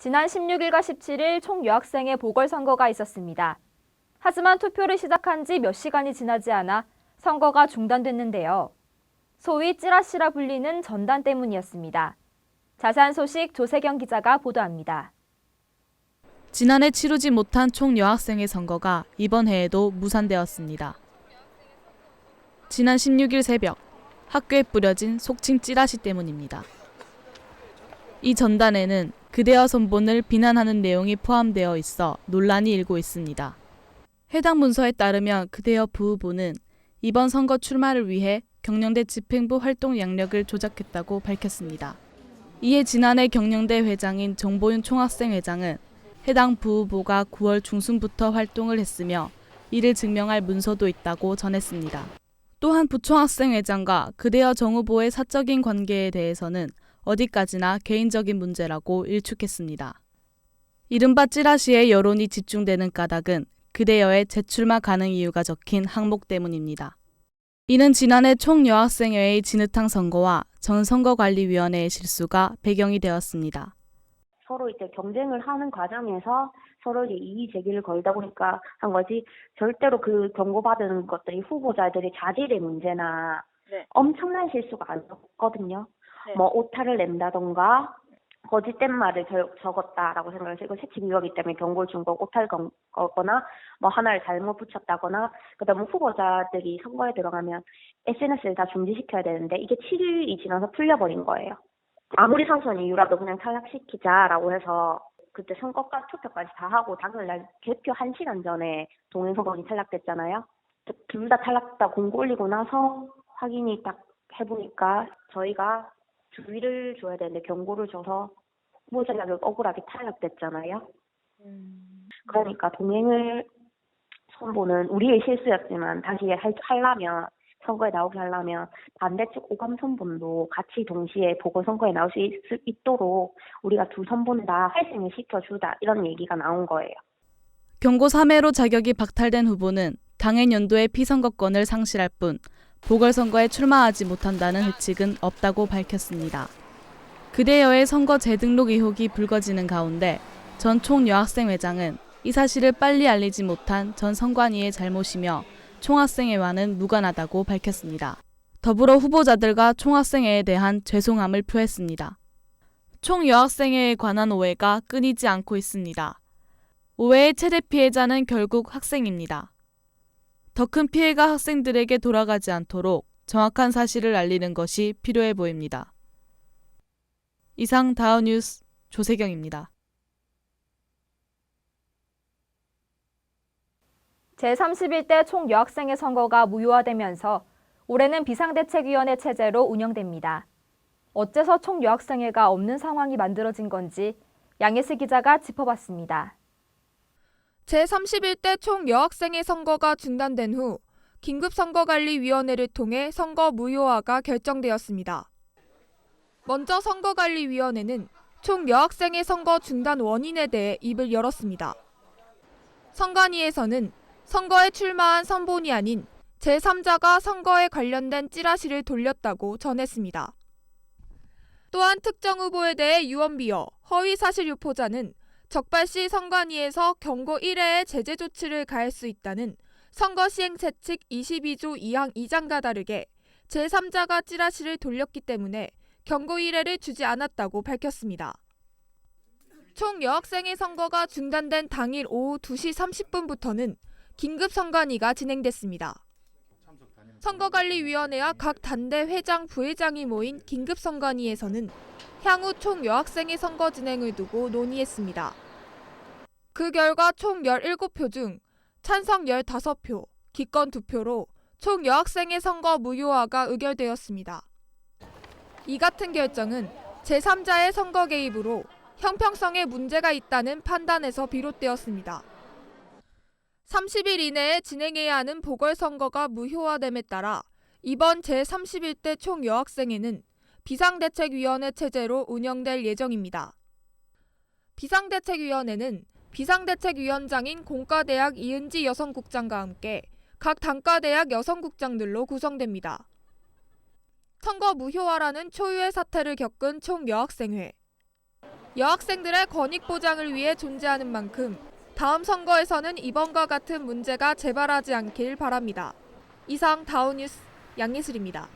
지난 16일과 17일 총 여학생의 보궐선거가 있었습니다. 하지만 투표를 시작한 지 몇 시간이 지나지 않아 선거가 중단됐는데요. 소위 찌라시라 불리는 전단 때문이었습니다. 자세한 소식 조세경 기자가 보도합니다. 지난해 치르지 못한 총 여학생의 선거가 이번 해에도 무산되었습니다. 지난 16일 새벽 학교에 뿌려진 속칭 찌라시 때문입니다. 이 전단에는 그대여 선본을 비난하는 내용이 포함되어 있어 논란이 일고 있습니다. 해당 문서에 따르면 그대여 부후보는 이번 선거 출마를 위해 경영대 집행부 활동 양력을 조작했다고 밝혔습니다. 이에 지난해 경영대 회장인 정보윤 총학생 회장은 해당 부후보가 9월 중순부터 활동을 했으며 이를 증명할 문서도 있다고 전했습니다. 또한 부총학생 회장과 그대여 정 후보의 사적인 관계에 대해서는 어디까지나 개인적인 문제라고 일축했습니다. 이른바 찌라시의 여론이 집중되는 까닭은 그대여의 재출마 가능 이유가 적힌 항목 때문입니다. 이는 지난해 총여학생회의 진흙탕 선거와 전선거관리위원회의 실수가 배경이 되었습니다. 서로 이제 경쟁을 하는 과정에서 서로 이제 이의 제기를 걸다 보니까 한 거지, 절대로 그 경고받은 것들이 후보자들의 자질의 문제나 엄청난 실수가 아니었거든요. 뭐 오타를 낸다던가 거짓된 말을 적었다라고 생각을 해서 이거 채찍 위협이기 때문에 경고를 준 거고, 오타를 거거나 뭐 하나를 잘못 붙였다거나, 그다음에 후보자들이 선거에 들어가면 SNS를 다 중지시켜야 되는데 이게 7일이 지나서 풀려버린 거예요. 아무리 사소한 이유라도 그냥 탈락시키자라고 해서 그때 선거과 투표까지 다 하고 당일날 개표 1시간 전에 동행선거인이 탈락됐잖아요. 둘 다 탈락다 공고 올리고 나서 확인이 딱 해보니까 저희가 주의를 줘야 되는데 경고를 줘서 후보자 자격 억울하게 탈락됐잖아요. 그러니까 동행을 선보는 우리의 실수였지만 다시 하려면, 선거에 나오게 하려면 반대쪽 오감 선본도 같이 동시에 보궐선거에 나올 수 있도록 우리가 두 선본을 다 활성을 시켜주자, 이런 얘기가 나온 거예요. 경고 3회로 자격이 박탈된 후보는 당해 연도의 피선거권을 상실할 뿐 보궐선거에 출마하지 못한다는 회칙은 없다고 밝혔습니다. 그대여의 선거 재등록 의혹이 불거지는 가운데 전 총여학생회장은 이 사실을 빨리 알리지 못한 전 선관위의 잘못이며 총학생회와는 무관하다고 밝혔습니다. 더불어 후보자들과 총학생회에 대한 죄송함을 표했습니다. 총여학생회에 관한 오해가 끊이지 않고 있습니다. 오해의 최대 피해자는 결국 학생입니다. 더 큰 피해가 학생들에게 돌아가지 않도록 정확한 사실을 알리는 것이 필요해 보입니다. 이상 다우뉴스 조세경입니다. 제31대 총여학생회 선거가 무효화되면서 올해는 비상대책위원회 체제로 운영됩니다. 어째서 총여학생회가 없는 상황이 만들어진 건지 양예슬 기자가 짚어봤습니다. 제31대 총여학생회 선거가 중단된 후 긴급선거관리위원회를 통해 선거 무효화가 결정되었습니다. 먼저 선거관리위원회는 총여학생회 선거 중단 원인에 대해 입을 열었습니다. 선관위에서는 선거에 출마한 선본이 아닌 제3자가 선거에 관련된 찌라시를 돌렸다고 전했습니다. 또한 특정 후보에 대해 유언비어, 허위사실 유포자는 적발 시 선관위에서 경고 1회의 제재 조치를 가할 수 있다는 선거시행재칙 22조 2항 2장과 다르게 제3자가 찌라시를 돌렸기 때문에 경고 1회를 주지 않았다고 밝혔습니다. 총여학생회 선거가 중단된 당일 오후 2시 30분부터는 긴급선관위가 진행됐습니다. 선거관리위원회와 각 단대 회장, 부회장이 모인 긴급선관위에서는 향후 총여학생회 선거 진행을 두고 논의했습니다. 그 결과 총 17표 중 찬성 15표, 기권 2표로 총여학생회 선거 무효화가 의결되었습니다. 이 같은 결정은 제3자의 선거 개입으로 형평성에 문제가 있다는 판단에서 비롯되었습니다. 30일 이내에 진행해야 하는 보궐선거가 무효화됨에 따라 이번 제31대 총여학생회는 비상대책위원회 체제로 운영될 예정입니다. 비상대책위원회는 비상대책위원장인 공과대학 이은지 여성국장과 함께 각 단과대학 여성국장들로 구성됩니다. 선거 무효화라는 초유의 사태를 겪은 총여학생회. 여학생들의 권익 보장을 위해 존재하는 만큼 다음 선거에서는 이번과 같은 문제가 재발하지 않길 바랍니다. 이상 다우뉴스 양예슬입니다.